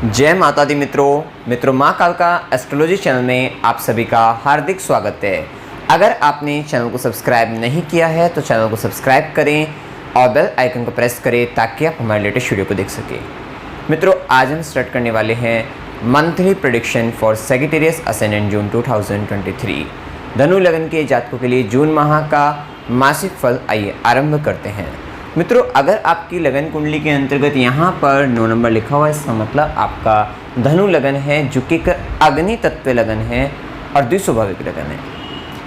जय माता दी मित्रों माँ कालका एस्ट्रोलॉजी चैनल में आप सभी का हार्दिक स्वागत है। अगर आपने चैनल को सब्सक्राइब नहीं किया है तो चैनल को सब्सक्राइब करें और बेल आइकन को प्रेस करें ताकि आप हमारे लेटेस्ट वीडियो को देख सकें। मित्रों, आज हम स्टार्ट करने वाले हैं monthly prediction for Sagittarius ascendant June 2023। धनु लगन के जातकों के लिए जून माह का मासिक फल आइए आरंभ करते हैं। मित्रों, अगर आपकी लगन कुंडली के अंतर्गत यहाँ पर 9 नंबर लिखा हुआ है, इसका मतलब आपका धनु लगन है जो कि एक अग्नि तत्व लगन है और द्विस्वाभाविक लगन है।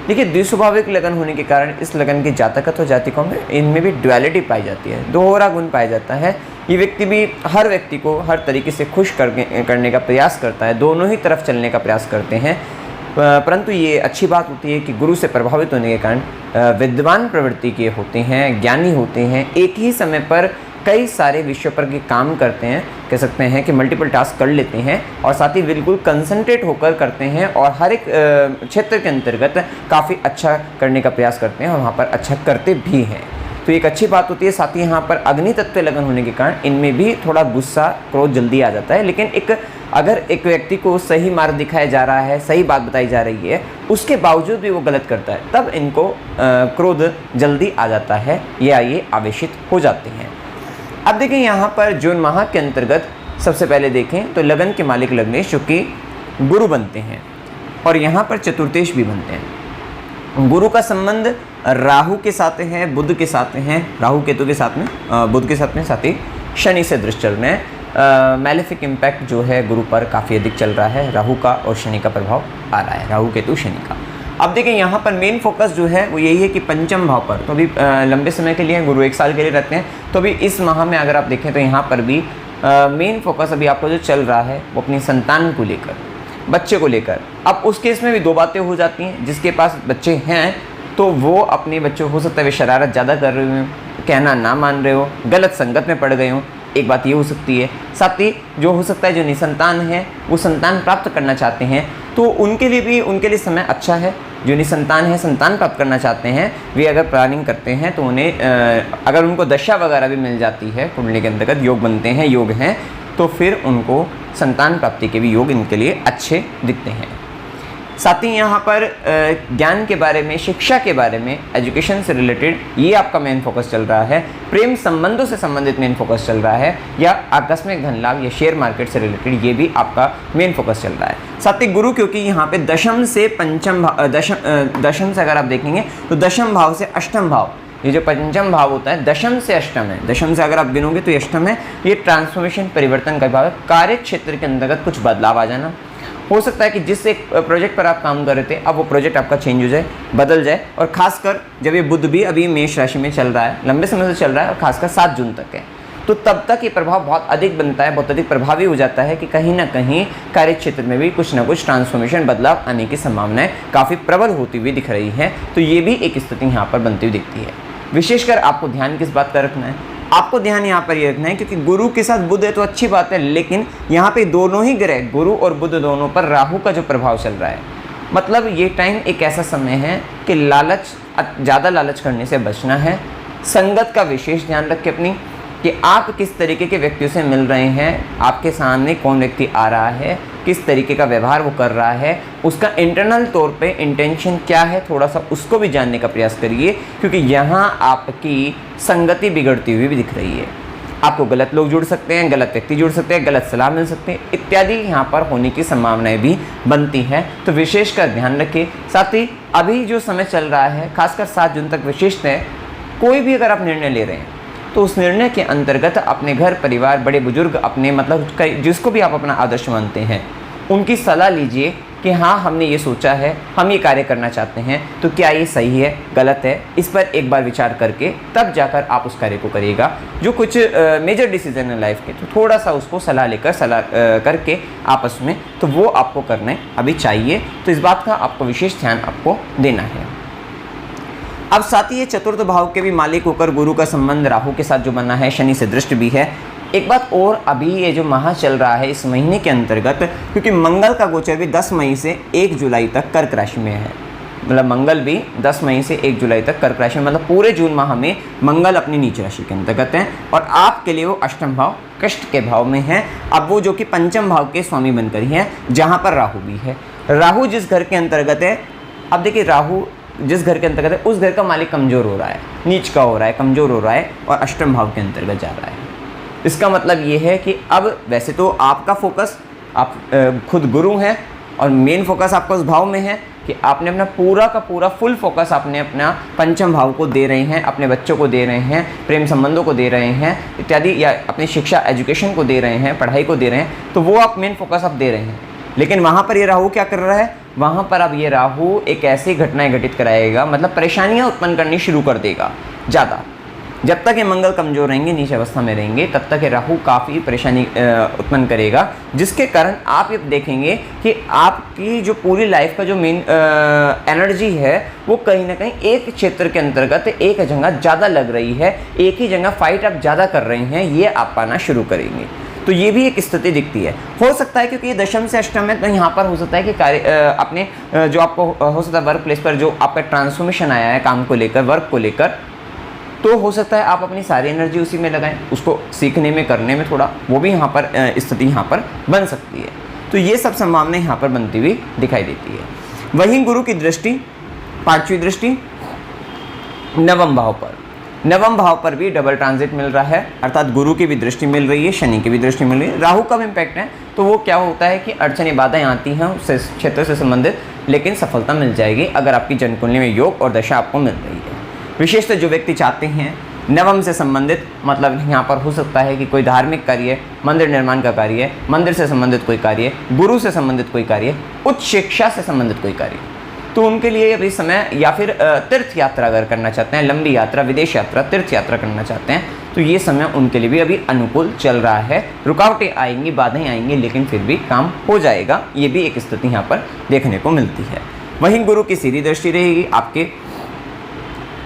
देखिए, द्विस्वाभाविक लगन होने के कारण इस लगन के जातक और जातिकों में इनमें भी ड्युअलिटी पाई जाती है, दोहरा गुण पाया जाता है। ये व्यक्ति भी हर व्यक्ति को हर तरीके से खुश करने का प्रयास करता है, दोनों ही तरफ चलने का प्रयास करते हैं। परंतु ये अच्छी बात होती है कि गुरु से प्रभावित होने के कारण विद्वान प्रवृत्ति के होते हैं, ज्ञानी होते हैं, एक ही समय पर कई सारे विषयों पर के काम करते हैं, कह सकते हैं कि मल्टीपल टास्क कर लेते हैं और साथ ही बिल्कुल कंसंट्रेट होकर करते हैं और हर एक क्षेत्र के अंतर्गत काफ़ी अच्छा करने का प्रयास करते हैं और वहाँ पर अच्छा करते भी हैं। तो एक अच्छी बात होती है। साथ ही यहाँ पर अग्नि तत्व लगन होने के कारण इनमें भी थोड़ा गुस्सा क्रोध जल्दी आ जाता है, लेकिन अगर एक व्यक्ति को सही मार्ग दिखाया जा रहा है, सही बात बताई जा रही है, उसके बावजूद भी वो गलत करता है, तब इनको क्रोध जल्दी आ जाता है या ये आवेशित हो जाते हैं। अब देखें, यहाँ पर जून माह के अंतर्गत सबसे पहले देखें तो लगन के मालिक लग्नेश जो कि गुरु बनते हैं और यहाँ पर चतुर्थेश भी बनते हैं। गुरु का संबंध राहु के साथ है, बुध के साथ हैं, राहु केतु के साथ में, बुध के साथ में, साथ ही शनि से दृष्टि चल रहे हैं। मैलेफिक इम्पैक्ट जो है गुरु पर काफ़ी अधिक चल रहा है, राहु का और शनि का प्रभाव आ रहा है, राहु केतु शनि का। अब देखिए, यहाँ पर मेन फोकस जो है वो यही है कि पंचम भाव पर, तो अभी लंबे समय के लिए गुरु 1 साल के लिए रहते हैं, तो अभी इस माह में अगर आप देखें तो यहाँ पर भी मेन फोकस अभी आपको जो चल रहा है वो अपनी संतान को लेकर, बच्चे को लेकर। अब उस केस में भी 2 बातें हो जाती हैं। जिसके पास बच्चे हैं तो वो अपने बच्चों, हो सकता है वे शरारत ज़्यादा कर रहे हो, कहना ना मान रहे हो, गलत संगत में पड़ गए हो, एक बात ये हो सकती है। साथ ही जो हो सकता है जो निसंतान है वो संतान प्राप्त करना चाहते हैं, तो उनके लिए भी, उनके लिए समय अच्छा है। जो निसंतान है, संतान प्राप्त करना चाहते हैं, वे अगर प्लानिंग करते हैं तो उन्हें अगर उनको दशा वगैरह भी मिल जाती है, कुंडली के अंतर्गत योग बनते हैं, योग हैं, तो फिर उनको संतान प्राप्ति के भी योग इनके लिए अच्छे दिखते हैं। साथ ही यहाँ पर ज्ञान के बारे में, शिक्षा के बारे में, एजुकेशन से रिलेटेड ये आपका मेन फोकस चल रहा है। प्रेम संबंधों से संबंधित मेन फोकस चल रहा है, या आकस्मिक धन लाभ या शेयर मार्केट से रिलेटेड ये भी आपका मेन फोकस चल रहा है। साथ ही गुरु, क्योंकि यहाँ पे दशम से पंचम दशम से अगर आप देखेंगे तो दशम भाव से अष्टम भाव, ये जो पंचम भाव होता है दशम से अष्टम है, दशम से अगर आप गिनोगे तो ये अष्टम है। ये ट्रांसफॉर्मेशन, परिवर्तन का भाव है। कार्य क्षेत्र के अंतर्गत कुछ बदलाव आ जाना, हो सकता है कि जिस एक प्रोजेक्ट पर आप काम कर रहे थे अब वो प्रोजेक्ट आपका चेंज हो जाए, बदल जाए। और खासकर जब ये बुध भी अभी मेष राशि में चल रहा है, लंबे समय से चल रहा है और खासकर 7 जून तक है, तो तब तक ये प्रभाव बहुत अधिक बनता है, बहुत अधिक प्रभावी हो जाता है कि कहीं ना कहीं कार्य क्षेत्र में भी कुछ ना कुछ ट्रांसफॉर्मेशन, बदलाव आने की संभावनाएं काफ़ी प्रबल होती हुई दिख रही है। तो ये भी एक स्थिति यहाँ पर बनती हुई दिखती है। विशेषकर आपको ध्यान किस बात का रखना है? आपको ध्यान यहाँ पर ये रखना है क्योंकि गुरु के साथ बुध है तो अच्छी बात है, लेकिन यहाँ पे दोनों ही ग्रह, गुरु और बुध दोनों पर राहु का जो प्रभाव चल रहा है, मतलब ये टाइम एक ऐसा समय है कि ज़्यादा लालच करने से बचना है। संगत का विशेष ध्यान रखें अपनी, कि आप किस तरीके के व्यक्तियों से मिल रहे हैं, आपके सामने कौन व्यक्ति आ रहा है, किस तरीके का व्यवहार वो कर रहा है, उसका इंटरनल तौर पे इंटेंशन क्या है, थोड़ा सा उसको भी जानने का प्रयास करिए, क्योंकि यहाँ आपकी संगति बिगड़ती हुई भी दिख रही है। आपको गलत लोग जुड़ सकते हैं, गलत व्यक्ति जुड़ सकते हैं, गलत सलाह मिल सकते हैं इत्यादि यहाँ पर होने की संभावनाएं भी बनती हैं, तो विशेषकर ध्यान रखिए। साथ ही अभी जो समय चल रहा है, खासकर 7 जून तक विशेषता है, कोई भी अगर आप निर्णय ले रहे हैं तो उस निर्णय के अंतर्गत अपने घर परिवार, बड़े बुजुर्ग, अपने मतलब जिसको भी आप अपना आदर्श मानते हैं, उनकी सलाह लीजिए कि हाँ, हमने ये सोचा है, हम ये कार्य करना चाहते हैं, तो क्या ये सही है, गलत है, इस पर एक बार विचार करके तब जाकर आप उस कार्य को करिएगा। जो कुछ मेजर डिसीजन है लाइफ के, तो थोड़ा सा उसको सलाह लेकर करके आपस में, तो वो आपको करने अभी चाहिए। तो इस बात का आपको विशेष ध्यान आपको देना है। अब साथ ही ये चतुर्थ भाव के भी मालिक होकर गुरु का संबंध राहु के साथ जो बना है, शनि से दृष्टि भी है। एक बात और, अभी ये जो माह चल रहा है इस महीने के अंतर्गत, क्योंकि मंगल का गोचर भी 10 मई से 1 जुलाई तक कर्क राशि में है, मतलब मंगल भी 10 मई से 1 जुलाई तक कर्क राशि में, मतलब पूरे जून माह में मंगल अपनी नीच राशि के अंतर्गत है और आपके लिए वो अष्टम भाव कष्ट के भाव में है। अब वो जो कि पंचम भाव के स्वामी बनकर ही है, जहाँ पर राहु भी है। राहु जिस घर के अंतर्गत है, अब देखिए राहु जिस घर के अंतर्गत है उस घर का मालिक कमज़ोर हो रहा है, नीच का हो रहा है, कमज़ोर हो रहा है और अष्टम भाव के अंतर्गत जा रहा है। इसका मतलब ये है कि अब वैसे तो आपका फोकस, आप खुद गुरु हैं और मेन फोकस आपका उस भाव में है कि आपने अपना पूरा का पूरा फुल फोकस आपने अपना पंचम भाव को दे रहे हैं, अपने बच्चों को दे रहे हैं, प्रेम संबंधों को दे रहे हैं इत्यादि, या अपनी शिक्षा एजुकेशन को दे रहे हैं, पढ़ाई को दे रहे हैं, तो वो आप मेन फोकस आप दे रहे हैं। लेकिन वहाँ पर ये राहु क्या कर रहा है, वहाँ पर अब ये राहु एक ऐसी घटनाएं घटित कराएगा, मतलब परेशानियाँ उत्पन्न करनी शुरू कर देगा ज़्यादा। जब तक ये मंगल कमज़ोर रहेंगे, नीच अवस्था में रहेंगे, तब तक ये राहु काफ़ी परेशानी उत्पन्न करेगा, जिसके कारण आप ये देखेंगे कि आपकी जो पूरी लाइफ का जो मेन एनर्जी है वो कहीं ना कहीं एक क्षेत्र के अंतर्गत एक जगह ज़्यादा लग रही है, एक ही जगह फाइट आप ज़्यादा कर रहे हैं, ये आप पाना शुरू करेंगे। तो ये भी एक स्थिति दिखती है। हो सकता है क्योंकि ये दशम से अष्टम है, तो यहाँ पर हो सकता है कि कार्य अपने जो आपको हो सकता है वर्क प्लेस पर जो आपका ट्रांसफॉर्मेशन आया है काम को लेकर, वर्क को लेकर, तो हो सकता है आप अपनी सारी एनर्जी उसी में लगाएं, उसको सीखने में, करने में थोड़ा, वो भी यहाँ पर स्थिति यहाँ पर बन सकती है। तो ये सब संभावनाएं यहाँ पर बनती हुई दिखाई देती है। वहीं गुरु की दृष्टि, पांचवी दृष्टि नवम भाव पर, नवम भाव पर भी डबल ट्रांजिट मिल रहा है, अर्थात गुरु की भी दृष्टि मिल रही है, शनि की भी दृष्टि मिल रही है, राहु का भी इम्पैक्ट है। तो वो क्या होता है कि अड़चनें बाधाएं आती हैं उस क्षेत्र से संबंधित, लेकिन सफलता मिल जाएगी अगर आपकी जन्मकुंडली में योग और दशा आपको मिल रही है। विशेषतः जो व्यक्ति चाहते हैं नवम से संबंधित, मतलब यहाँ पर हो सकता है कि कोई धार्मिक कार्य, मंदिर निर्माण का कार्य, मंदिर से संबंधित कोई कार्य, गुरु से संबंधित कोई कार्य, उच्च शिक्षा से संबंधित कोई कार्य, तो उनके लिए अभी समय, या फिर तीर्थ यात्रा अगर करना चाहते हैं, लंबी यात्रा, विदेश यात्रा, तीर्थ यात्रा करना चाहते हैं, तो ये समय उनके लिए भी अभी अनुकूल चल रहा है। रुकावटें आएंगी, बाधाएं आएंगी, लेकिन फिर भी काम हो जाएगा। ये भी एक स्थिति यहाँ पर देखने को मिलती है। वहीं गुरु की सीधी दृष्टि रहेगी आपके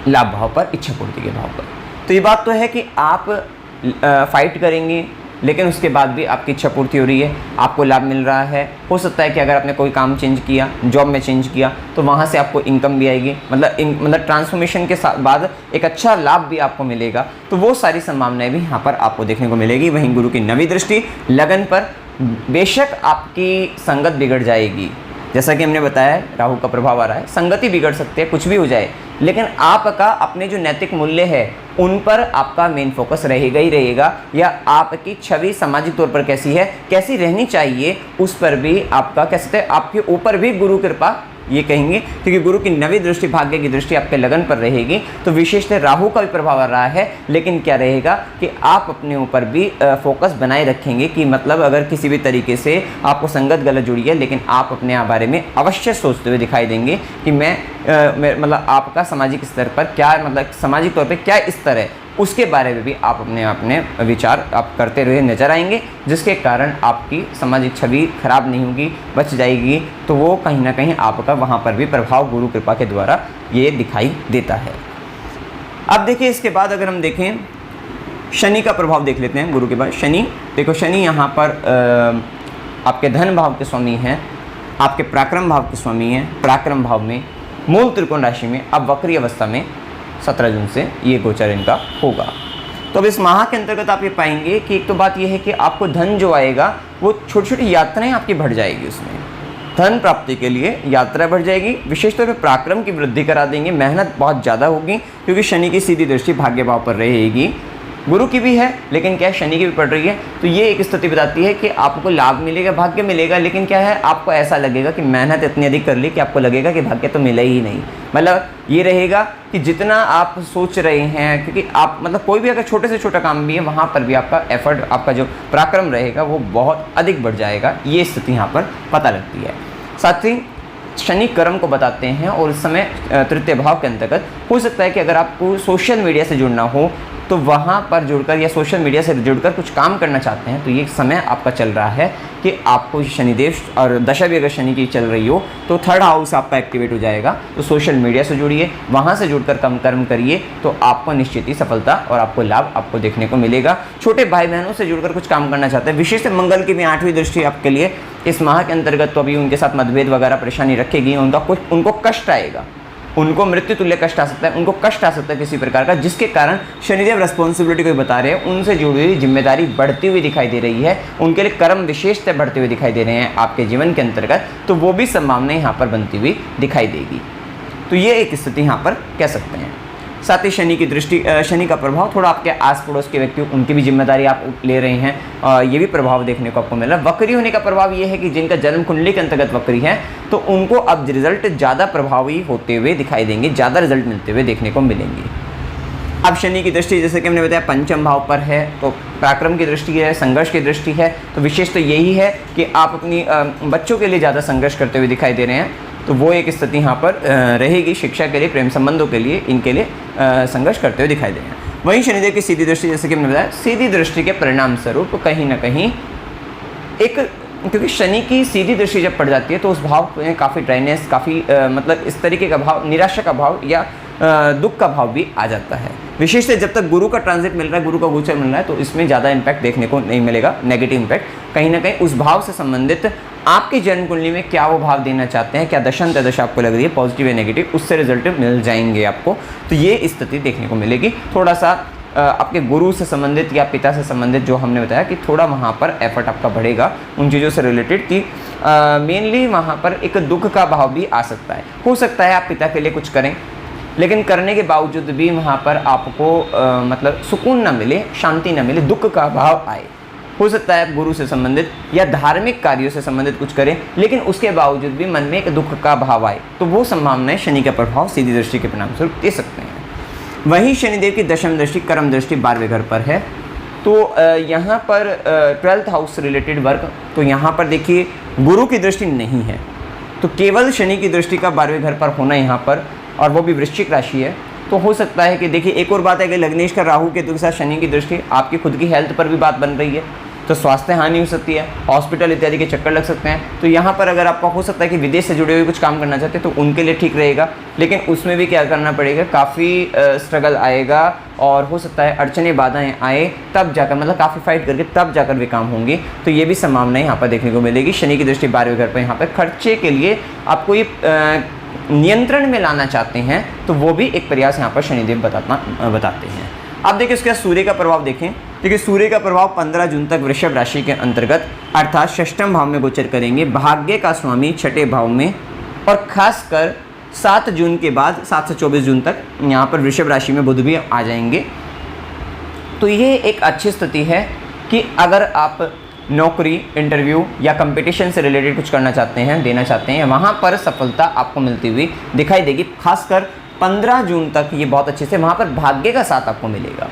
लाभ भाव पर, इच्छा पूर्ति के भाव पर। तो ये बात तो है कि आप फाइट करेंगे, लेकिन उसके बाद भी आपकी इच्छा पूर्ति हो रही है, आपको लाभ मिल रहा है। हो सकता है कि अगर आपने कोई काम चेंज किया, जॉब में चेंज किया, तो वहाँ से आपको इनकम भी आएगी, मतलब ट्रांसफॉर्मेशन के बाद एक अच्छा लाभ भी आपको मिलेगा। तो वो सारी संभावनाएं भी यहाँ पर आपको देखने को मिलेगी। वहीं गुरु की नवी दृष्टि लगन पर, बेशक आपकी संगत बिगड़ जाएगी, जैसा कि हमने बताया राहु का प्रभाव आ रहा है, संगति बिगड़ सकती है, कुछ भी हो जाए, लेकिन आपका अपने जो नैतिक मूल्य है उन पर आपका मेन फोकस रहेगा ही रहेगा, या आपकी छवि सामाजिक तौर पर कैसी है, कैसी रहनी चाहिए, उस पर भी आपका कह सकते हैं, आपके ऊपर भी गुरु कृपा ये कहेंगे, क्योंकि गुरु की नवी दृष्टि, भाग्य की दृष्टि आपके लगन पर रहेगी। तो विशेषतः राहु का भी प्रभाव आ रहा है, लेकिन क्या रहेगा कि आप अपने ऊपर भी फोकस बनाए रखेंगे कि मतलब अगर किसी भी तरीके से आपको संगत गलत जुड़ी है, लेकिन आप अपने बारे में अवश्य सोचते हुए दिखाई देंगे कि मैं मतलब आपका सामाजिक स्तर पर क्या, मतलब सामाजिक तौर पर क्या स्तर है, उसके बारे में भी आप अपने विचार आप करते हुए नजर आएंगे, जिसके कारण आपकी सामाजिक छवि खराब नहीं होगी, बच जाएगी। तो वो कहीं ना कहीं आपका वहाँ पर भी प्रभाव गुरु कृपा के द्वारा ये दिखाई देता है। अब देखिए इसके बाद अगर हम देखें शनि का प्रभाव देख लेते हैं गुरु के बाद। शनि, देखो शनि यहाँ पर आपके धन भाव के स्वामी हैं, आपके पराक्रम भाव के स्वामी हैं, पराक्रम भाव में मूल त्रिकोण राशि में, अब वक्री अवस्था में 17 जून से ये गोचर इनका होगा। तो अब इस माह के अंतर्गत आप ये पाएंगे कि एक तो बात ये है कि आपको धन जो आएगा वो छोटी छोटी यात्राएं आपकी बढ़ जाएगी, उसमें धन प्राप्ति के लिए यात्रा बढ़ जाएगी। विशेषतौर पर पराक्रम की वृद्धि करा देंगे, मेहनत बहुत ज़्यादा होगी, क्योंकि शनि की सीधी दृष्टि भाग्य भाव पर रहेगी, गुरु की भी है, लेकिन क्या है शनि की भी पड़ रही है। तो ये एक स्थिति बताती है कि आपको लाभ मिलेगा, भाग्य मिलेगा, लेकिन क्या है आपको ऐसा लगेगा कि मेहनत इतनी अधिक कर ली कि आपको लगेगा कि भाग्य तो मिला ही नहीं। मतलब ये रहेगा कि जितना आप सोच रहे हैं, क्योंकि आप मतलब कोई भी अगर छोटे से छोटा काम भी है, वहाँ पर भी आपका एफर्ट, आपका जो पराक्रम रहेगा वो बहुत अधिक बढ़ जाएगा। ये स्थिति यहाँ पर पता लगती है। साथ ही शनि कर्म को बताते हैं, और इस समय तृतीय भाव के अंतर्गत हो सकता है कि अगर आपको सोशल मीडिया से जुड़ना हो, तो वहाँ पर जुड़कर या सोशल मीडिया से जुड़कर कुछ काम करना चाहते हैं तो ये समय आपका चल रहा है कि आपको शनिदेव और दशा भी अगर शनि की चल रही हो तो थर्ड हाउस आपका एक्टिवेट हो जाएगा। तो सोशल मीडिया से जुड़िए, वहाँ से जुड़कर कम कर्म करिए तो आपको निश्चित ही सफलता और आपको लाभ आपको देखने को मिलेगा। छोटे भाई बहनों से जुड़कर कुछ काम करना चाहते हैं, विशेष मंगल की भी 8वीं दृष्टि आपके लिए इस माह के अंतर्गत तो अभी उनके साथ मतभेद वगैरह परेशानी रखेगी, उनको कष्ट आएगा, उनको मृत्यु तुल्य कष्ट आ सकता है, उनको कष्ट आ सकता है किसी प्रकार का, जिसके कारण शनिदेव रिस्पॉन्सिबिलिटी को बता रहे हैं, उनसे जुड़ी हुई जिम्मेदारी बढ़ती हुई दिखाई दे रही है, उनके लिए कर्म विशेषता बढ़ते हुए दिखाई दे रहे हैं आपके जीवन के अंतर्गत, तो वो भी संभावनाएं यहाँ पर बनती हुई दिखाई देगी। तो ये एक स्थिति यहाँ पर कह सकते हैं। साथ ही शनि की दृष्टि, शनि का प्रभाव थोड़ा आपके आस पड़ोस के व्यक्ति, उनकी भी जिम्मेदारी आप ले रहे हैं, ये भी प्रभाव देखने को आपको मिल रहा है। वक्री होने का प्रभाव ये है कि जिनका जन्म कुंडली के अंतर्गत वक्री है तो उनको अब रिजल्ट ज़्यादा प्रभावी होते हुए दिखाई देंगे, ज़्यादा रिजल्ट मिलते हुए देखने को मिलेंगे। अब शनि की दृष्टि जैसे कि हमने बताया पंचम भाव पर है, तो पराक्रम की दृष्टि है, संघर्ष की दृष्टि है, तो विशेष तो यही है कि आप अपनी बच्चों के लिए ज़्यादा संघर्ष करते हुए दिखाई दे रहे हैं, तो वो एक स्थिति यहाँ पर रहेगी। शिक्षा के लिए, प्रेम संबंधों के लिए, इनके लिए संघर्ष करते हुए दिखाई दे रहे हैं। वहीं शनिदेव की सीधी दृष्टि जैसे कि हमने बताया, सीधी दृष्टि के परिणाम स्वरूप कहीं ना कहीं एक, क्योंकि शनि की सीधी दृष्टि जब पड़ जाती है तो उस भाव में काफ़ी ड्राइनेस, काफ़ी मतलब इस तरीके का भाव, निराशा का भाव या दुख का भाव भी आ जाता है। विशेषतः जब तक गुरु का ट्रांजिट मिल रहा है, गुरु का गोचर मिल रहा है, तो इसमें ज़्यादा इम्पैक्ट देखने को नहीं मिलेगा, नेगेटिव इम्पैक्ट। कहीं ना कहीं उस भाव से संबंधित आपकी जन्म कुंडली में क्या वो भाव देना चाहते हैं, क्या दशा अंतर्दशा आपको लग रही है पॉजिटिव या नेगेटिव, उससे रिजल्ट मिल जाएंगे आपको। तो ये स्थिति देखने को मिलेगी। थोड़ा सा आपके गुरु से संबंधित या पिता से संबंधित जो हमने बताया कि थोड़ा वहाँ पर एफर्ट आपका बढ़ेगा उन चीज़ों से रिलेटेड कि मेनली वहाँ पर एक दुख का भाव भी आ सकता है। हो सकता है आप पिता के लिए कुछ करें, लेकिन करने के बावजूद भी वहाँ पर आपको मतलब सुकून ना मिले, शांति ना मिले, दुख का भाव आए। हो सकता है आप गुरु से संबंधित या धार्मिक कार्यों से संबंधित कुछ करें, लेकिन उसके बावजूद भी मन में एक दुख का भाव आए, तो वो संभावनाएं शनि का प्रभाव सीधी दृष्टि के परिणाम स्वरूप दे सकते हैं। वहीं शनिदेव की दशम दृष्टि कर्म दृष्टि 12वें घर पर है, तो यहाँ पर 12th हाउस से रिलेटेड वर्क, तो यहाँ पर देखिए गुरु की दृष्टि नहीं है, तो केवल शनि की दृष्टि का 12वें घर पर होना यहाँ पर, और वो भी वृश्चिक राशि है। तो हो सकता है कि देखिए एक और बात है कि लग्नेश का राहु केतु के साथ शनि की दृष्टि, आपकी खुद की हेल्थ पर भी बात बन रही है, तो स्वास्थ्य हानि हो सकती है, हॉस्पिटल इत्यादि के चक्कर लग सकते हैं। तो यहाँ पर अगर आपका हो सकता है कि विदेश से जुड़े हुए कुछ काम करना चाहते हैं तो उनके लिए ठीक रहेगा, लेकिन उसमें भी क्या करना पड़ेगा, काफ़ी स्ट्रगल आएगा और हो सकता है अड़चने बाधाएं आए, तब जाकर मतलब काफ़ी फाइट करके तब जाकर भी काम होंगे। तो ये भी संभावनाएं यहाँ पर देखने को मिलेगी। शनि की दृष्टि 12वें घर पर यहाँ पर खर्चे के लिए आपको ये नियंत्रण में लाना चाहते हैं, तो वो भी एक प्रयास यहाँ पर शनिदेव बताते हैं। अब देखिए उसके बाद सूर्य का प्रभाव देखें। देखिए सूर्य का प्रभाव 15 जून तक वृषभ राशि के अंतर्गत अर्थात षष्ठम भाव में गोचर करेंगे, भाग्य का स्वामी छठे भाव में, और खासकर 7 जून के बाद 7 से 24 जून तक यहाँ पर वृषभ राशि में बुध भी आ जाएंगे। तो ये एक अच्छी स्थिति है कि अगर आप नौकरी, इंटरव्यू या कंपटीशन से रिलेटेड कुछ करना चाहते हैं, देना चाहते हैं, वहाँ पर सफलता आपको मिलती हुई दिखाई देगी। खासकर 15 जून तक ये बहुत अच्छे से वहाँ पर भाग्य का साथ आपको मिलेगा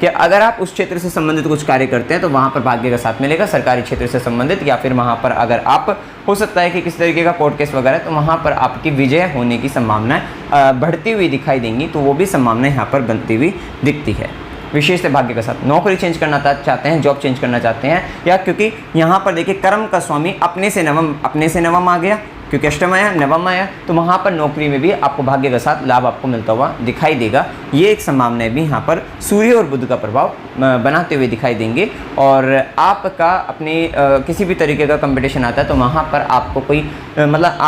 कि अगर आप उस क्षेत्र से संबंधित कुछ कार्य करते हैं तो वहाँ पर भाग्य का साथ मिलेगा, सरकारी क्षेत्र से संबंधित, या फिर वहाँ पर अगर आप हो सकता है कि किस तरीके का कोर्ट केस वगैरह, तो वहाँ पर आपकी विजय होने की संभावनाएं बढ़ती हुई दिखाई देंगी। तो वो भी संभावनाएं यहाँ पर बनती हुई दिखती है। विशेष भाग्य के साथ नौकरी चेंज करना चाहते हैं, जॉब चेंज करना चाहते हैं, या क्योंकि यहाँ पर देखिए कर्म का स्वामी अपने से नवम आ गया, क्योंकि अष्टम आया, नवम आया, तो वहाँ पर नौकरी में भी आपको भाग्य के साथ लाभ आपको मिलता हुआ दिखाई देगा। ये एक संभावनाएं भी यहाँ पर सूर्य और बुध का प्रभाव बनाते हुए दिखाई देंगे। और आपका अपने किसी भी तरीके का कंपटीशन आता है तो वहाँ पर आपको कोई मतलब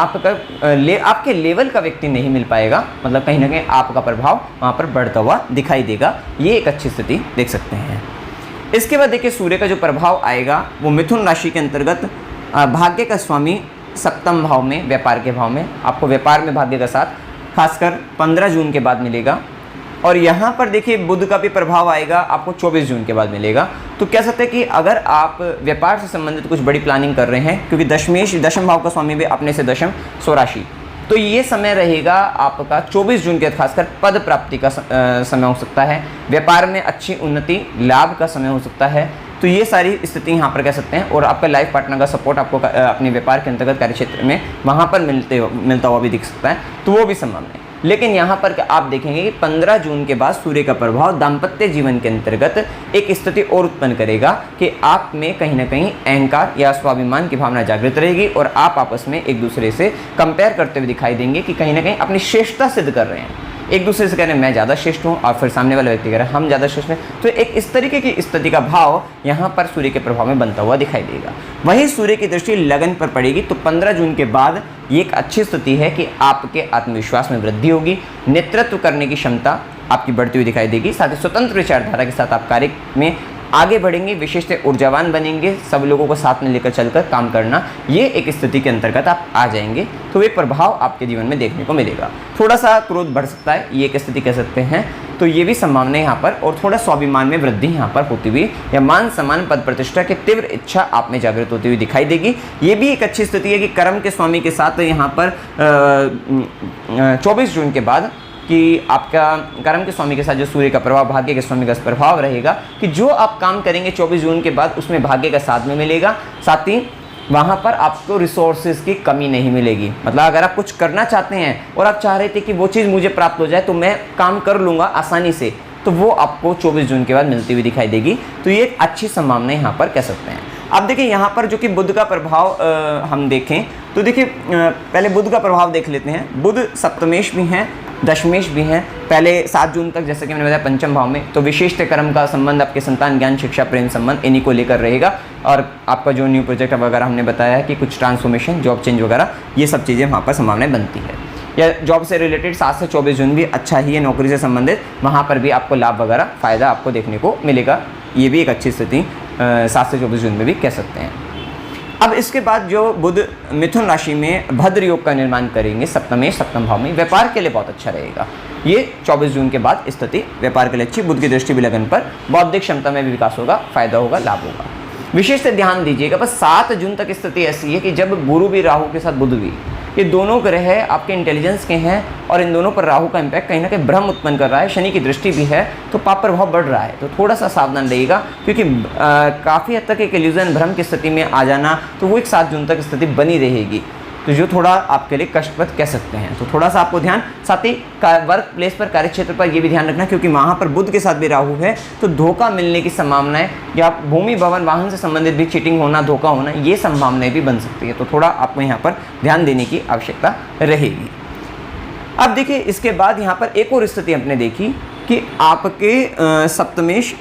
आपके लेवल का व्यक्ति नहीं मिल पाएगा, मतलब कहीं ना कहीं आपका प्रभाव वहाँ पर बढ़ता हुआ दिखाई देगा। ये एक अच्छी स्थिति देख सकते हैं। इसके बाद देखिए सूर्य का जो प्रभाव आएगा वो मिथुन राशि के अंतर्गत भाग्य का स्वामी सप्तम भाव में, व्यापार के भाव में, आपको व्यापार में भाग्य का साथ खासकर 15 जून के बाद मिलेगा। और यहाँ पर देखिए बुध का भी प्रभाव आएगा, आपको 24 जून के बाद मिलेगा। तो कह सकते हैं कि अगर आप व्यापार से संबंधित कुछ बड़ी प्लानिंग कर रहे हैं, क्योंकि दशम भाव का स्वामी भी अपने से दशम स्वराशि, तो ये समय रहेगा आपका 24 जून के खासकर पद प्राप्ति का समय हो सकता है, व्यापार में अच्छी उन्नति, लाभ का समय हो सकता है। तो ये सारी स्थिति यहाँ पर कह सकते हैं। और आपका लाइफ पार्टनर का सपोर्ट आपको अपने व्यापार के अंतर्गत कार्य क्षेत्र में वहाँ पर मिलता हुआ भी दिख सकता है, तो वो भी संभव है। लेकिन यहाँ पर आप देखेंगे कि 15 जून के बाद सूर्य का प्रभाव दाम्पत्य जीवन के अंतर्गत एक स्थिति और उत्पन्न करेगा कि आप में कहीं ना कहीं अहंकार या स्वाभिमान की भावना जागृत रहेगी और आप आपस में एक दूसरे से कंपेयर करते हुए दिखाई देंगे कि कहीं ना कहीं अपनी श्रेष्ठता सिद्ध कर रहे हैं, एक दूसरे से कह रहे हैं मैं ज़्यादा श्रेष्ठ हूँ और फिर सामने वाला व्यक्ति कह रहा है हम ज़्यादा श्रेष्ठ हैं। तो एक इस तरीके की स्थिति का भाव यहाँ पर सूर्य के प्रभाव में बनता हुआ दिखाई देगा। वहीं सूर्य की दृष्टि लगन पर पड़ेगी तो 15 जून के बाद ये एक अच्छी स्थिति है कि आपके आत्मविश्वास में वृद्धि होगी, नेतृत्व करने की क्षमता आपकी बढ़ती हुई दिखाई देगी, साथ ही स्वतंत्र विचारधारा के साथ आप कार्य में आगे बढ़ेंगे, विशेषतः ऊर्जावान बनेंगे, सब लोगों को साथ में लेकर चलकर काम करना, ये एक स्थिति के अंतर्गत आप आ जाएंगे। तो ये प्रभाव आपके जीवन में देखने को मिलेगा। थोड़ा सा क्रोध बढ़ सकता है, ये एक स्थिति कह सकते हैं, तो ये भी संभावना है यहाँ पर। और थोड़ा स्वाभिमान में वृद्धि यहाँ पर होती हुई या मान सम्मान पद प्रतिष्ठा की तीव्र इच्छा आप में जागृत होती हुई दिखाई देगी। ये भी एक अच्छी स्थिति है कि कर्म के स्वामी के साथ यहाँ पर 24 जून के बाद कि आपका कर्म के स्वामी के साथ जो सूर्य का प्रभाव, भाग्य के स्वामी का प्रभाव रहेगा कि जो आप काम करेंगे 24 जून के बाद उसमें भाग्य का साथ में मिलेगा, साथ ही वहाँ पर आपको रिसोर्सेज की कमी नहीं मिलेगी। मतलब अगर आप कुछ करना चाहते हैं और आप चाह रहे थे कि वो चीज़ मुझे प्राप्त हो जाए तो मैं काम कर लूँगा आसानी से, तो वो आपको 24 जून के बाद मिलती हुई दिखाई देगी। तो ये एक अच्छी संभावना यहाँ पर कह सकते हैं। अब देखिए यहाँ पर जो कि बुध का प्रभाव हम देखें तो देखिए पहले बुध का प्रभाव देख लेते हैं। बुध सप्तमेश भी हैं, दशमेश भी हैं। पहले 7 जून तक जैसे कि मैंने बताया पंचम भाव में, तो विशेषतः कर्म का संबंध आपके संतान, ज्ञान, शिक्षा, प्रेम संबंध इन्हीं को लेकर रहेगा। और आपका जो न्यू प्रोजेक्ट वगैरह हमने बताया है कि कुछ ट्रांसफॉर्मेशन, जॉब चेंज वगैरह, ये सब चीज़ें वहाँ पर संभावनाएं बनती है। या जॉब से रिलेटेड 7 से 24 जून भी अच्छा ही है, नौकरी से संबंधित वहाँ पर भी आपको लाभ वगैरह फ़ायदा आपको देखने को मिलेगा। ये भी एक अच्छी स्थिति 7 से 24 जून में भी कह सकते हैं। अब इसके बाद जो बुध मिथुन राशि में भद्र योग का निर्माण करेंगे सप्तम भाव में, व्यापार के लिए बहुत अच्छा रहेगा। ये 24 जून के बाद स्थिति व्यापार के लिए अच्छी, बुध की दृष्टि भी लगन पर, बौद्धिक क्षमता में भी विकास होगा, फायदा होगा, लाभ होगा। विशेष से ध्यान दीजिएगा। बस 7 जून तक स्थिति ऐसी है कि जब गुरु भी, राहु के साथ बुध भी, ये दोनों ग्रह आपके इंटेलिजेंस के हैं और इन दोनों पर राहु का इम्पैक्ट कहीं ना कहीं भ्रम उत्पन्न कर रहा है। शनि की दृष्टि भी है तो पाप प्रभाव बढ़ रहा है, तो थोड़ा सा सावधान रहिएगा, क्योंकि काफ़ी हद तक एक इल्यूजन, भ्रम की स्थिति में आ जाना, तो वो एक 7 जून तक स्थिति बनी रहेगी, तो जो थोड़ा आपके लिए कष्टप्रद कह सकते हैं। तो थोड़ा सा आपको ध्यान, साथ ही वर्क प्लेस पर, कार्यक्षेत्र पर ये भी ध्यान रखना, क्योंकि वहाँ पर बुध के साथ भी राहु है, तो धोखा मिलने की संभावनाएं या भूमि, भवन, वाहन से संबंधित भी चीटिंग होना, धोखा होना, ये संभावनाएं भी बन सकती है। तो थोड़ा आपको यहाँ पर ध्यान देने की आवश्यकता रहेगी। अब देखिए इसके बाद यहाँ पर एक और स्थिति हमने देखी कि आपके सप्तमेश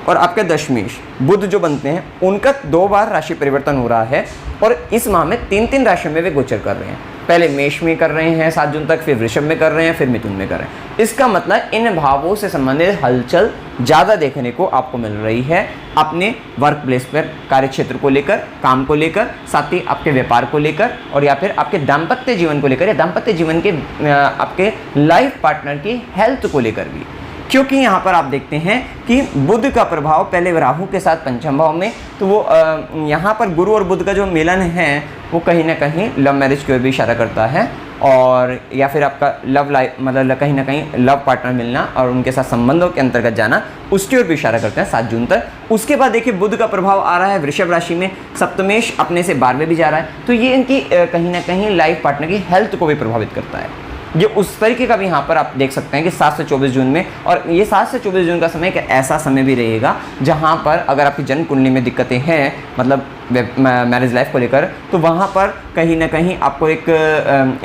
और आपके दशमेश बुध जो बनते हैं उनका 2 बार राशि परिवर्तन हो रहा है और इस माह में 3-3 राशियों में वे गोचर कर रहे हैं। पहले मेष में कर रहे हैं 7 जून तक, फिर वृषभ में कर रहे हैं, फिर मिथुन में कर रहे हैं। इसका मतलब इन भावों से संबंधित हलचल ज़्यादा देखने को आपको मिल रही है, अपने वर्क प्लेस पर, कार्यक्षेत्र को लेकर, काम को लेकर, साथ ही आपके व्यापार को लेकर, और या फिर आपके दाम्पत्य जीवन को लेकर, या दाम्पत्य जीवन के आपके लाइफ पार्टनर की हेल्थ को लेकर भी। क्योंकि यहाँ पर आप देखते हैं कि बुध का प्रभाव पहले राहु के साथ पंचम भाव में, तो वो यहाँ पर गुरु और बुध का जो मिलन है वो कहीं ना कहीं लव मैरिज की ओर भी इशारा करता है, और या फिर आपका लव लाइफ, मतलब कहीं ना कहीं लव पार्टनर मिलना और उनके साथ संबंधों के अंतर्गत जाना, उसकी ओर भी इशारा करते हैं 7 जून तक। उसके बाद देखिए बुध का प्रभाव आ रहा है वृषभ राशि में, सप्तमेश अपने से 12वें भी जा रहा है, तो ये इनकी कहीं ना कहीं लाइफ पार्टनर की हेल्थ को भी प्रभावित करता है। ये उस तरीके का भी यहाँ पर आप देख सकते हैं कि 7 से 24 जून में, और ये 7 से 24 जून का समय एक ऐसा समय भी रहेगा जहाँ पर अगर आपकी जन्म कुंडली में दिक्कतें हैं, मतलब मैरिज लाइफ को लेकर, तो वहाँ पर कहीं ना कहीं आपको एक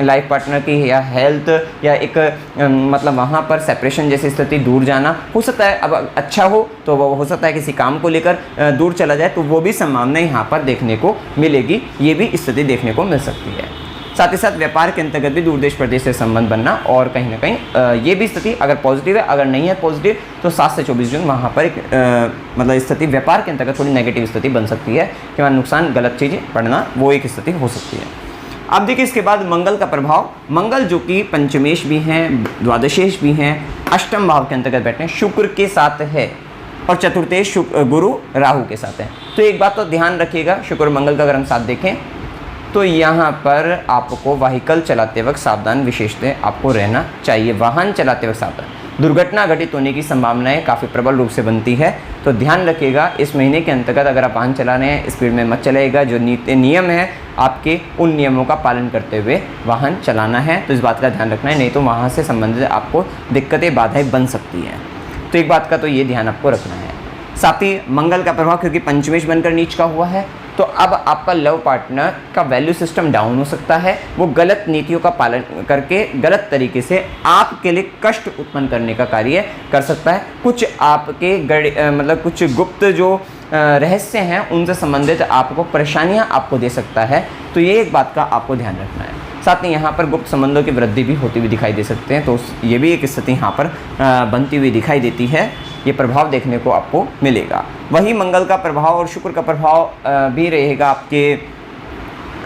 लाइफ पार्टनर की या हेल्थ या एक मतलब वहाँ पर सेपरेशन जैसी स्थिति, दूर जाना हो सकता है। अब अच्छा हो तो वो हो सकता है किसी काम को लेकर दूर चला जाए, तो वो भी संभावना यहाँ पर देखने को मिलेगी, ये भी स्थिति देखने को मिल सकती है। साथ ही साथ व्यापार के अंतर्गत भी दूर देश प्रदेश से संबंध बनना, और कहीं ना कहीं ये भी स्थिति अगर पॉजिटिव है, अगर नहीं है पॉजिटिव, तो 7 से 24 जून वहाँ पर एक मतलब स्थिति व्यापार के अंतर्गत थोड़ी नेगेटिव स्थिति बन सकती है कि वहाँ नुकसान, गलत चीज़ें पड़ना, वो एक स्थिति हो सकती है। अब देखिए इसके बाद मंगल का प्रभाव, मंगल जो कि पंचमेश भी हैं, द्वादशेश भी हैं, अष्टम भाव के अंतर्गत बैठे हैं, शुक्र के साथ है, और चतुर्थेश गुरु राहु के साथ है। तो एक बात तो ध्यान रखिएगा, शुक्र और मंगल का अगर हम साथ देखें तो यहाँ पर आपको व्हीकल चलाते वक्त सावधान विशेषतः आपको रहना चाहिए। वाहन चलाते वक्त सावधान, दुर्घटना घटित होने की संभावनाएं काफ़ी प्रबल रूप से बनती है। तो ध्यान रखिएगा, इस महीने के अंतर्गत अगर आप वाहन चला रहे हैं स्पीड में मत चलाइएगा। जो नियम है आपके, उन नियमों का पालन करते हुए वाहन चलाना है। तो इस बात का ध्यान रखना है, नहीं तो वहाँ से संबंधित आपको दिक्कतें बाधाएं बन सकती हैं। तो एक बात का तो ये ध्यान आपको रखना है। साथ ही मंगल का प्रभाव क्योंकि पंचमेश बनकर नीच का हुआ है, तो अब आपका लव पार्टनर का वैल्यू सिस्टम डाउन हो सकता है। वो गलत नीतियों का पालन करके गलत तरीके से आपके लिए कष्ट उत्पन्न करने का कार्य कर सकता है। कुछ आपके मतलब कुछ गुप्त जो रहस्य हैं उनसे संबंधित आपको परेशानियां आपको दे सकता है। तो ये एक बात का आपको ध्यान रखना है। साथ ही यहाँ पर गुप्त संबंधों की वृद्धि भी होती हुई दिखाई दे सकते हैं। तो ये भी एक स्थिति यहाँ पर बनती हुई दिखाई देती है। ये प्रभाव देखने को आपको मिलेगा। वही मंगल का प्रभाव और शुक्र का प्रभाव भी रहेगा आपके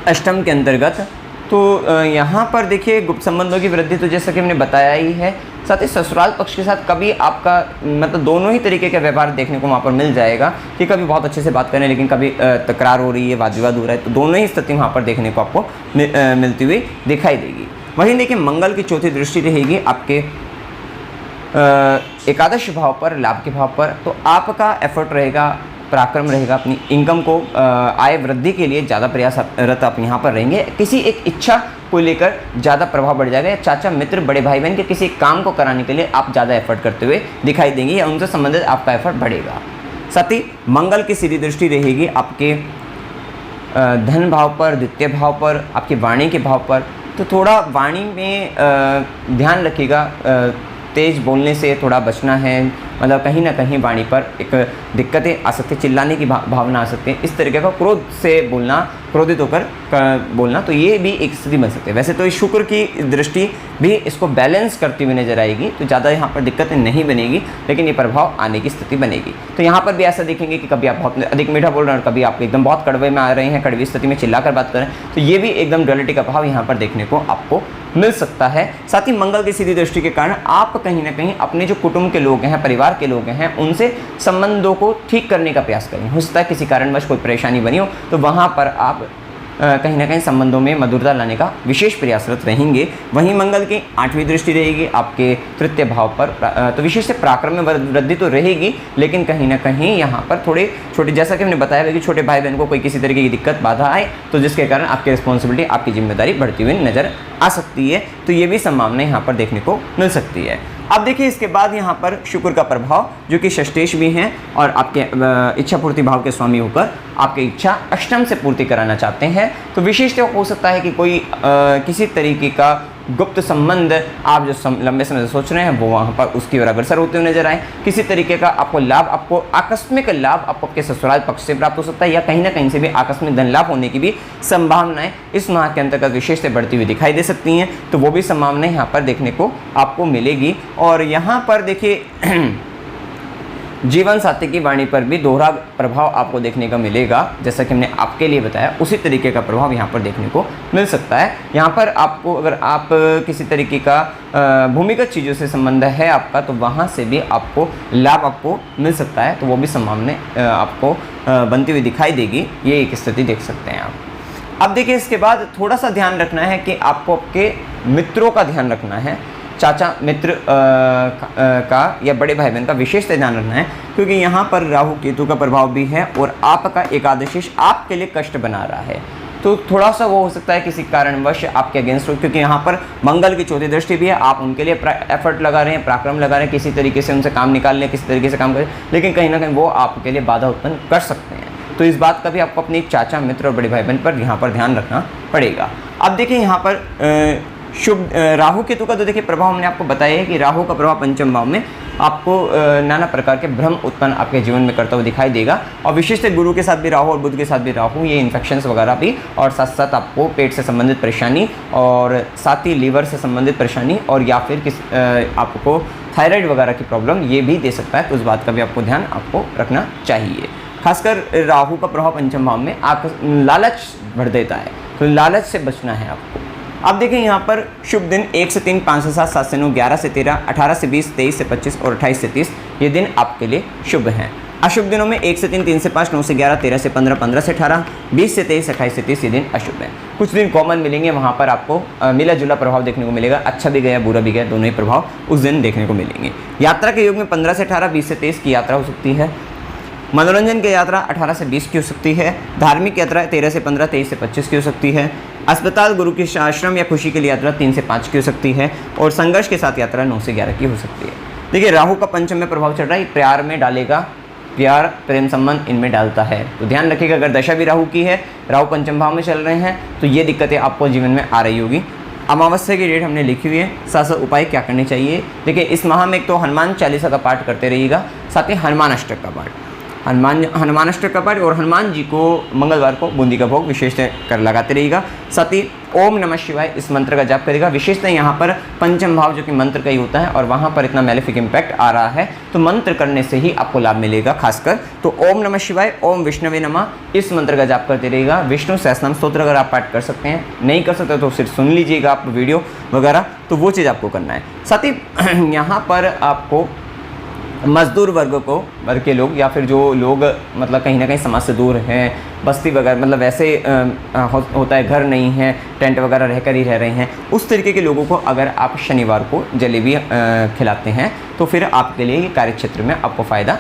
अष्टम के अंतर्गत। तो यहाँ पर देखिए गुप्त संबंधों की वृद्धि तो जैसा कि हमने बताया ही है। साथ ही ससुराल पक्ष के साथ कभी आपका मतलब दोनों ही तरीके का व्यवहार देखने को वहाँ पर मिल जाएगा कि कभी बहुत अच्छे से बात करें लेकिन कभी तकरार हो रही है, वाद विवाद हो रहा है। तो दोनों ही स्थिति वहाँ पर देखने को आपको मिलती हुई दिखाई देगी। वहीं देखिए मंगल की चौथी दृष्टि रहेगी आपके एकादश भाव पर, लाभ के भाव पर। तो आपका एफर्ट रहेगा, पराक्रम रहेगा, अपनी इनकम को आय वृद्धि के लिए ज़्यादा प्रयासरत आप यहाँ पर रहेंगे। किसी एक इच्छा को लेकर ज़्यादा प्रभाव बढ़ जाएगा। चाचा मित्र बड़े भाई बहन के किसी काम को कराने के लिए आप ज़्यादा एफर्ट करते हुए दिखाई देंगे या उनसे संबंधित आपका एफर्ट बढ़ेगा। साथ ही मंगल की सीधी दृष्टि रहेगी आपके धन भाव पर, द्वितीय भाव पर, आपकी वाणी के भाव पर। तो थोड़ा वाणी में ध्यान रखिएगा, तेज बोलने से थोड़ा बचना है। मतलब कहीं ना कहीं वाणी पर एक दिक्कतें आ सकती है, चिल्लाने की भावना आ सकती है। इस तरीके का क्रोध से बोलना, क्रोधित होकर बोलना, तो ये भी एक स्थिति बन सकती है। वैसे तो इस शुक्र की दृष्टि भी इसको बैलेंस करती हुई नजर आएगी, तो ज़्यादा यहाँ पर दिक्कतें नहीं बनेगी, लेकिन ये प्रभाव आने की स्थिति बनेगी। तो यहाँ पर भी ऐसा देखेंगे कि कभी आप बहुत अधिक मीठा बोल रहे हैं और कभी आप एकदम बहुत कड़वे में आ रहे हैं, कड़वी स्थिति में चिल्लाकर बात कर रहे हैं। तो ये भी एकदम डुअलिटी का भाव यहाँ पर देखने को आपको मिल सकता है। साथ ही मंगल की सीधी दृष्टि के कारण आप कहीं ना कहीं अपने जो कुटुंब के लोग हैं, परिवार के लोग हैं, उनसे संबंधों को ठीक करने का प्रयास करें। हो सकता है किसी कारणवश कोई परेशानी बनी हो, तो वहाँ पर आप कहीं ना कहीं संबंधों में मधुरता लाने का विशेष प्रयासरत रहेंगे। वहीं मंगल की 8वीं दृष्टि रहेगी आपके तृतीय भाव पर। तो विशेष से पराक्रम में वृद्धि तो रहेगी, लेकिन कहीं ना कहीं यहाँ पर थोड़े छोटे, जैसा कि हमने बताया कि छोटे भाई बहन को कोई किसी तरीके की दिक्कत बाधा आए, तो जिसके कारण आपकी रिस्पॉन्सिबिलिटी, आपकी जिम्मेदारी बढ़ती हुई नजर आ सकती है। तो ये भी संभावना यहाँ पर देखने को मिल सकती है। अब देखिए इसके बाद यहाँ पर शुक्र का प्रभाव, जो कि षष्ठेश भी हैं और आपके इच्छा पूर्ति भाव के स्वामी होकर आपकी इच्छा अष्टम से पूर्ति कराना चाहते हैं। तो विशेषतः हो सकता है कि कोई किसी तरीके का गुप्त संबंध आप जो लंबे समय से सोच रहे हैं वो वहाँ पर उसकी ओर अग्रसर होते हुए नजर आए। किसी तरीके का आपको लाभ, आपको आकस्मिक लाभ आपको आपके ससुराल पक्ष से प्राप्त हो सकता है, या कहीं ना कहीं से भी आकस्मिक धन लाभ होने की भी संभावनाएं इस माह के अंतर्गत विशेष से बढ़ती हुई दिखाई दे सकती हैं। तो वो भी संभावनाएं यहाँ पर देखने को आपको मिलेगी। और यहाँ पर देखिए जीवन साथी की वाणी पर भी दोहरा प्रभाव आपको देखने का मिलेगा। जैसा कि हमने आपके लिए बताया, उसी तरीके का प्रभाव यहाँ पर देखने को मिल सकता है। यहाँ पर आपको, अगर आप किसी तरीके का भूमिगत चीज़ों से संबंध है आपका, तो वहाँ से भी आपको लाभ आपको मिल सकता है। तो वो भी संभावना आपको बनती हुई दिखाई देगी। ये एक स्थिति देख सकते हैं आप। अब देखिए इसके बाद थोड़ा सा ध्यान रखना है कि आपको आपके मित्रों का ध्यान रखना है। चाचा मित्र का या बड़े भाई बहन का विशेष ध्यान रखना है, क्योंकि यहाँ पर राहु केतु का प्रभाव भी है और आपका एकादशीश आपके लिए कष्ट बना रहा है। तो थोड़ा सा वो हो सकता है किसी कारणवश आपके अगेंस्ट हो, क्योंकि यहाँ पर मंगल की चौथी दृष्टि भी है। आप उनके लिए एफर्ट लगा रहे हैं, पराक्रम लगा रहे हैं, किसी तरीके से उनसे काम निकाल लें, किसी तरीके से काम करें, लेकिन कहीं ना कहीं वो आपके लिए बाधा उत्पन्न कर सकते हैं। तो इस बात का भी आपको अपने चाचा मित्र और बड़े भाई बहन पर यहाँ पर ध्यान रखना पड़ेगा। अब देखिए यहाँ पर शुभ राहु केतु का तो देखिए प्रभाव हमने आपको बताया है कि राहु का प्रभाव पंचम भाव में आपको नाना प्रकार के भ्रम उत्पन्न आपके जीवन में करता हुआ दिखाई देगा। और विशेषतः गुरु के साथ भी राहु और बुध के साथ भी राहु, ये इन्फेक्शंस वगैरह भी, और साथ साथ आपको पेट से संबंधित परेशानी और साथ ही लीवर से संबंधित परेशानी, और या फिर आपको थायराइड वगैरह की प्रॉब्लम ये भी दे सकता है। तो उस बात का भी आपको ध्यान आपको रखना चाहिए। खासकर राहु का प्रभाव पंचम भाव में लालच भर देता है, तो लालच से बचना है आपको। अब देखिए यहाँ पर शुभ दिन 1 से 3, 5 से 7, 7 से 9, 11 से 13, 18 से 20, 23 से 25 और 28 से 30 ये दिन आपके लिए शुभ हैं। अशुभ दिनों में 1 से 3, 3 से 5, 9 से 11, 13 से 15, 15 से 18, 20 से 23, 28 से 30 ये दिन अशुभ है। कुछ दिन कॉमन मिलेंगे, वहाँ पर आपको मिला जुला प्रभाव देखने को मिलेगा, अच्छा भी गया बुरा भी गया, दोनों ही प्रभाव उस दिन देखने को मिलेंगे। यात्रा के योग में 15 से 18, 20 से 23 की यात्रा हो सकती है। मनोरंजन की यात्रा 18 से 20 की हो सकती है। धार्मिक यात्रा 13 से 15, 23 से 25 की हो सकती है। अस्पताल, गुरु के आश्रम या खुशी के लिए यात्रा 3 से 5 की हो सकती है। और संघर्ष के साथ यात्रा 9 से 11 की हो सकती है। देखिए राहु का पंचम में प्रभाव चल रहा है, प्यार में डालेगा, प्यार प्रेम संबंध इनमें डालता है, तो ध्यान रखिएगा। अगर दशा भी राहु की है, राहु पंचम भाव में चल रहे हैं, तो ये दिक्कतें आपको जीवन में आ रही होगी। अमावस्या की डेट हमने लिखी हुई है, साथ साथ उपाय क्या करने चाहिए। देखिए इस माह में एक तो हनुमान चालीसा का पाठ करते रहिएगा, साथ ही हनुमान अष्टक का पाठ, हनुमान अष्टक का पाठ, और हनुमान जी को मंगलवार को बूंदी का भोग विशेष कर लगाते रहिएगा। साथ ही ओम नमः शिवाय इस मंत्र का जाप करेगा। विशेषतः यहाँ पर पंचम भाव जो कि मंत्र का ही होता है और वहाँ पर इतना मैलेफिक इम्पैक्ट आ रहा है, तो मंत्र करने से ही आपको लाभ मिलेगा खासकर। तो ओम नमः शिवाय, ओम विष्णवे नमः इस मंत्र का जाप करते रहिएगा। विष्णु सहस्त्रनाम स्तोत्र अगर आप पाठ कर सकते हैं, नहीं कर सकते तो सिर्फ सुन लीजिएगा आप वीडियो वगैरह, तो वो चीज़ आपको करना है। साथ ही यहाँ पर आपको मजदूर वर्ग के लोग या फिर जो लोग मतलब कहीं ना कहीं समाज से दूर हैं, बस्ती वगैरह मतलब वैसे होता है, घर नहीं है, टेंट वगैरह रहकर ही रह रहे हैं, उस तरीके के लोगों को अगर आप शनिवार को जलेबी खिलाते हैं तो फिर आपके लिए कार्य क्षेत्र में आपको फ़ायदा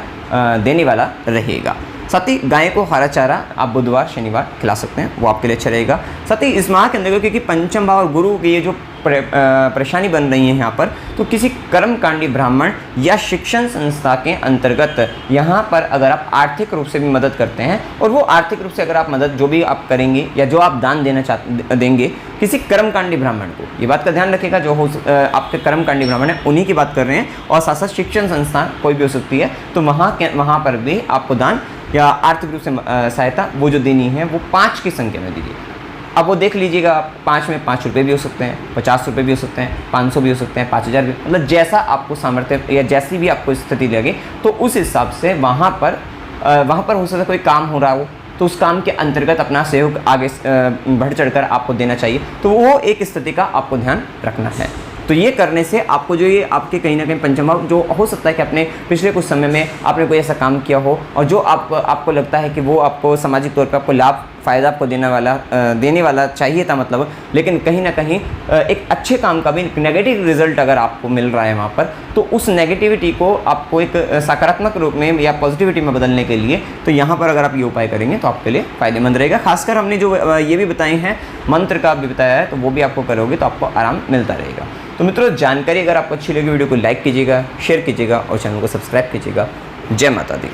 देने वाला रहेगा। साथ ही गाय को हरा चारा आप बुधवार शनिवार खिला सकते हैं, वो आपके लिए अच्छा रहेगा। साथ ही इस माह के अंदर क्योंकि पंचम भाव और गुरु की ये जो परेशानी बन रही है यहाँ पर, तो किसी कर्मकांडी ब्राह्मण या शिक्षण संस्था के अंतर्गत यहाँ पर अगर आप आर्थिक रूप से भी मदद करते हैं, और वो आर्थिक रूप से अगर आप मदद जो भी आप करेंगे या जो आप दान देना देंगे किसी कर्मकांडी ब्राह्मण को, ये बात का ध्यान रखिएगा, जो हो आपके कर्मकांडी ब्राह्मण है उन्हीं की बात कर रहे हैं, और साथ साथ शिक्षण संस्था कोई भी हो सकती है, तो वहाँ पर भी आपको दान या आर्थिक रूप से सहायता वो जो देनी है वो 5 की संख्या में दीजिए। अब वो देख लीजिएगा, 5 में 5 रुपये भी हो सकते हैं, 50 रुपये भी हो सकते हैं, 500 भी हो सकते हैं, 5000 भी, मतलब जैसा आपको सामर्थ्य या जैसी भी आपको स्थिति लगे, तो उस हिसाब से वहाँ पर हो सकता है कोई काम हो रहा हो, तो उस काम के अंतर्गत अपना सहयोग आगे बढ़ चढ़कर आपको देना चाहिए। तो वो एक स्थिति का आपको ध्यान रखना है। तो ये करने से आपको जो ये आपके कहीं ना कहीं पंचम भाव जो हो सकता है कि अपने पिछले कुछ समय में आपने कोई ऐसा काम किया हो और जो आपको लगता है कि वो आपको सामाजिक तौर पर आपको लाभ फ़ायदा आपको देने वाला चाहिए था, मतलब लेकिन कहीं ना कहीं एक अच्छे काम का भी नेगेटिव रिजल्ट अगर आपको मिल रहा है वहाँ पर, तो उस नेगेटिविटी को आपको एक सकारात्मक रूप में या पॉजिटिविटी में बदलने के लिए तो यहाँ पर अगर आप ये उपाय करेंगे तो आपके लिए फ़ायदेमंद रहेगा। खासकर हमने जो ये भी बताए हैं, मंत्र का भी बताया है, तो वो भी आपको करोगे तो आपको आराम मिलता रहेगा। तो मित्रों जानकारी अगर आपको अच्छी लगी वीडियो को लाइक कीजिएगा, शेयर कीजिएगा और चैनल को सब्सक्राइब कीजिएगा। जय माता दी।